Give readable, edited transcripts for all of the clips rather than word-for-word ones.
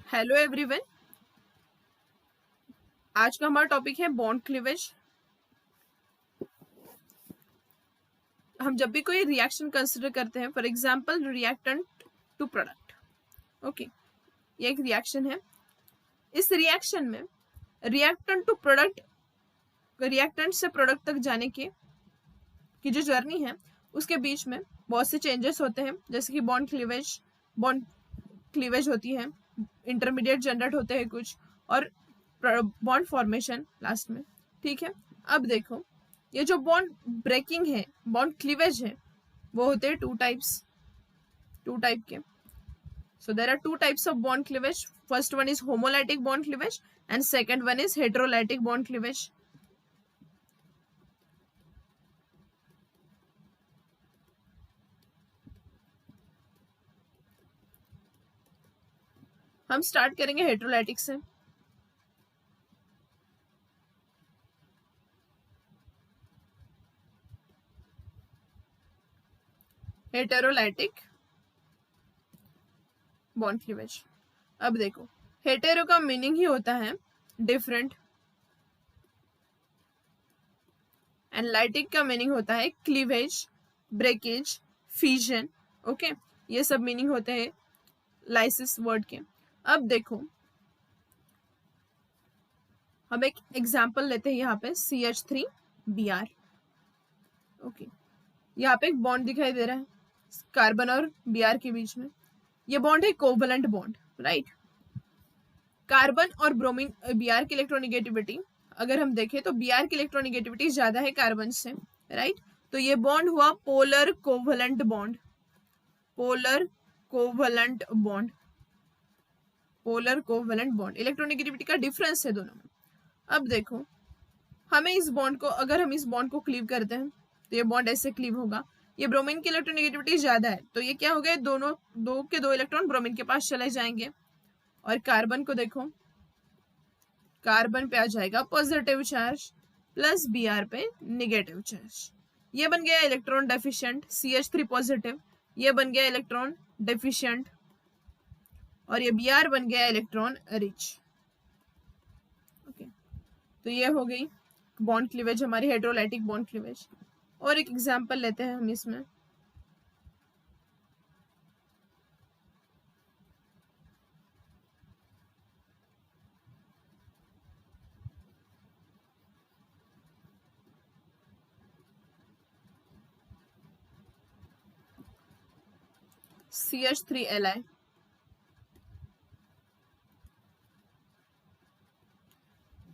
Hello everyone. आज का हमारा टॉपिक है बॉन्ड क्लीवेज। हम जब भी कोई रिएक्शन कंसिडर करते हैं, for example reactant to product, okay, ये एक रिएक्शन है। इस रिएक्शन में रिएक्टेंट टू प्रोडक्ट, रिएक्टेंट से प्रोडक्ट तक जाने की जो जर्नी है, उसके बीच में बहुत से चेंजेस होते हैं, जैसे कि बॉन्ड क्लीवेज होती है, इंटरमीडिएट जनरेट होते हैं कुछ, और बॉन्ड फॉर्मेशन लास्ट में। ठीक है, अब देखो, ये जो बॉन्ड ब्रेकिंग है, बॉन्ड क्लीवेज है, वो होते हैं टू टाइप के। So there are two types of bond cleavage. First one is homolytic bond cleavage and second one is heterolytic bond cleavage. हम स्टार्ट करेंगे हेटेरोलाइटिक से। Heterolytic bond cleavage. अब देखो, हेटेरो का मीनिंग ही होता है डिफरेंट, एंड लाइटिक का मीनिंग होता है क्लीवेज, ब्रेकेज, फ्यूजन। ओके, ये सब मीनिंग होते हैं लाइसिस वर्ड के। अब देखो, हम एक एग्जांपल लेते हैं यहाँ पे CH3Br। ओके, यहाँ पे एक बॉन्ड दिखाई दे रहा है कार्बन और Br के बीच में। ये बॉन्ड है कोवलेंट बॉन्ड, राइट। कार्बन और ब्रोमीन Br की इलेक्ट्रोनिगेटिविटी अगर हम देखें तो Br की इलेक्ट्रोनिगेटिविटी ज्यादा है कार्बन से, राइट। तो ये बॉन्ड हुआ polar covalent bond. Polar covalent bond, polar covalent bond, electronegativity का डिफरेंस है दोनों में। अब देखो, हमें इस बॉन्ड को, अगर हम इस बॉन्ड को क्लीव करते हैं तो ये बॉन्ड ऐसे क्लीव होगा। ये ब्रोमीन की इलेक्ट्रोनिगेटिविटी ज्यादा है, तो ये क्या हो गया, दोनों दो के दो इलेक्ट्रॉन ब्रोमीन के पास चले जाएंगे। और कार्बन को देखो, कार्बन पे आ जाएगा पॉजिटिव चार्ज प्लस Br पे निगेटिव चार्ज। ये बन गया इलेक्ट्रॉन डेफिशिएंट CH3 पॉजिटिव, ये बन गया इलेक्ट्रॉन डेफिशिएंट, और ये Br बन गया इलेक्ट्रॉन रिच। ओके, तो ये हो गई बॉन्ड क्लीवेज, हमारी हेटेरोलाइटिक बॉन्ड क्लीवेज। और एक एग्जांपल लेते हैं हम इसमें। CH3Li,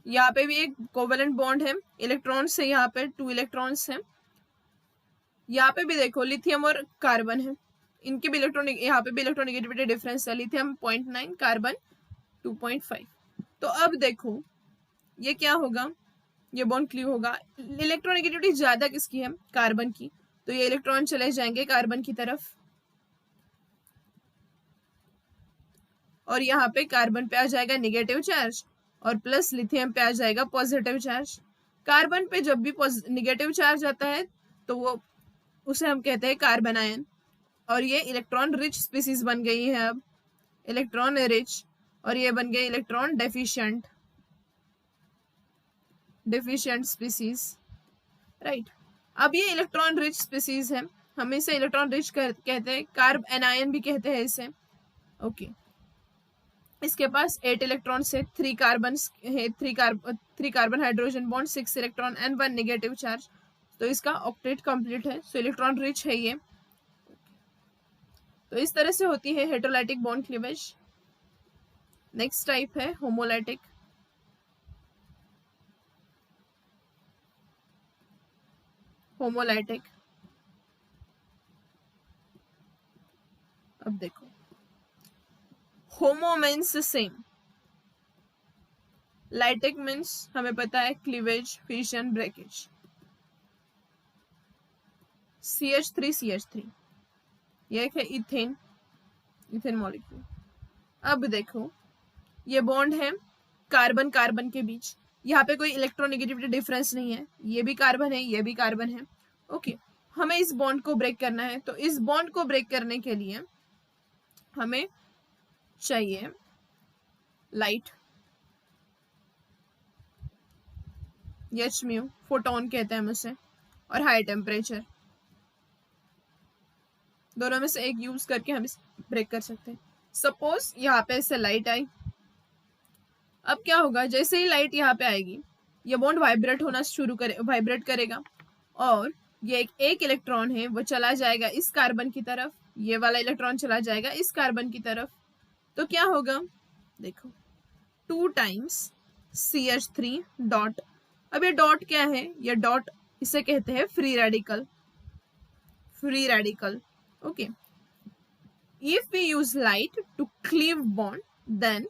यहाँ पे भी एक कोवेलेंट बॉन्ड है, इलेक्ट्रॉन से यहाँ पे 2 इलेक्ट्रॉन्स हैं। यहाँ पे भी देखो लिथियम और कार्बन है, इनके भी इलेक्ट्रॉनिक, यहाँ पे भी इलेक्ट्रोनिगेटिविटी डिफरेंस है, लिथियम 0.9, कार्बन 2.5। तो अब देखो ये क्या होगा, ये बॉन्ड क्लीव होगा। इलेक्ट्रोनिगेटिविटी ज्यादा किसकी है, कार्बन की, तो ये इलेक्ट्रॉन चले जाएंगे कार्बन की तरफ, और यहाँ पे कार्बन पे आ जाएगा निगेटिव चार्ज और प्लस लिथियम पे आ जाएगा पॉजिटिव चार्ज। कार्बन पे जब भी निगेटिव चार्ज आता है तो वो उसे हम कहते हैं कार्बन आयन, और ये इलेक्ट्रॉन रिच स्पीसीज बन गई है अब, इलेक्ट्रॉन रिच, और ये बन गए इलेक्ट्रॉन डेफिशिएंट स्पीसीज, राइट। अब ये इलेक्ट्रॉन रिच स्पीसीज है, हम इसे इलेक्ट्रॉन रिच कहते हैं, कार्ब एनायन भी कहते हैं इसे। ओके, इसके पास 8 इलेक्ट्रॉन से 3 कार्बन है, 3 carbon hydrogen bond, 6 electron and 1 negative charge, तो इसका ऑक्टेट कंप्लीट है, सो इलेक्ट्रॉन रिच है ये। तो इस तरह से होती है हेटेरोलाइटिक बॉन्ड क्लीवेज। नेक्स्ट टाइप है होमोलाइटिक। होमोलाइटिक, अब देखो, होमो मीन्स सेम, लाइटिक मीन्स हमें पता है क्लीवेज, फ्यूजन, ब्रेकेज। CH3 ये है इथेन मॉलिक्यूल। अब देखो, ये बॉन्ड है कार्बन कार्बन के बीच, यहाँ पे कोई इलेक्ट्रोनेगेटिविटी डिफरेंस नहीं है, ये भी कार्बन है, ये भी कार्बन है। ओके, हमें इस बॉन्ड को ब्रेक करना है, तो इस बॉन्ड को ब्रेक करने के लिए हमें चाहिए लाइट, एच म्यू फोटोन कहते हैं हम उसे, और हाई टेम्परेचर। दोनों में से एक यूज करके हम इसे ब्रेक कर सकते हैं। सपोज यहाँ पे इससे लाइट आई, अब क्या होगा, जैसे ही लाइट यहाँ पे आएगी ये बॉन्ड वाइब्रेट होना शुरू वाइब्रेट करेगा, और ये एक इलेक्ट्रॉन है वो चला जाएगा इस कार्बन की तरफ, ये वाला इलेक्ट्रॉन चला जाएगा इस कार्बन की तरफ। तो क्या होगा, देखो 2 टाइम्स CH3 डॉट। अब ये डॉट क्या है, ये डॉट इसे कहते हैं free radical, free radical. Okay, if we use light to cleave bond, then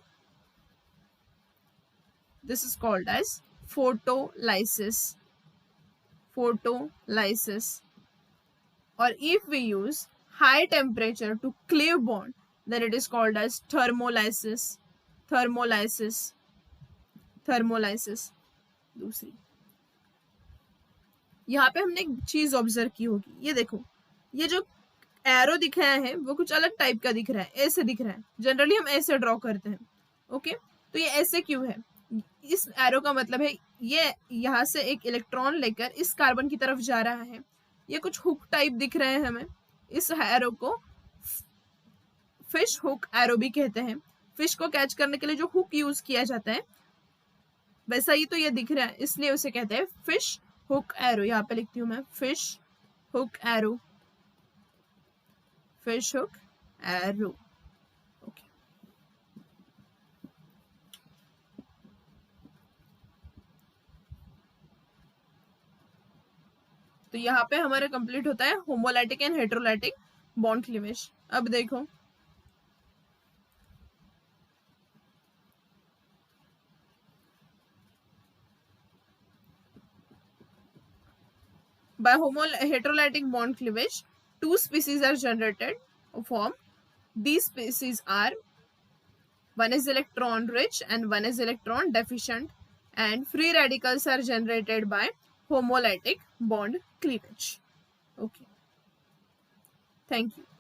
this is called as photolysis, photolysis. Or if we use high temperature to cleave bond, then it is called as thermolysis, thermolysis, thermolysis। दूसरी, यहाँ पे हमने एक चीज observe की होगी, ये देखो ये जो एरो दिखाया है वो कुछ अलग टाइप का दिख रहा है, ऐसे दिख रहा है, जनरली हम ऐसे ड्रॉ करते हैं। ओके, तो ये ऐसे क्यों है, इस एरो का मतलब है ये यहाँ से एक इलेक्ट्रॉन लेकर इस कार्बन की तरफ जा रहा है। ये कुछ हुक टाइप दिख रहे हैं हमें, इस एरो को फिश हुक एरो भी कहते हैं। फिश को कैच करने के लिए जो हुक यूज किया जाता है वैसा ही तो ये दिख रहा है, इसलिए उसे कहते हैं फिश हुक एरो। यहाँ पे लिखती हूँ मैं fish hook arrow, fish hook arrow. Okay, तो यहाँ पे हमारा कंप्लीट होता है होमोलाइटिक एंड हेटेरोलाइटिक बॉन्ड क्लीवेज। अब देखो by heterolytic bond cleavage 2 species are generated or formed. These species are, one is electron rich and one is electron deficient, and free radicals are generated by homolytic bond cleavage. Okay, thank you.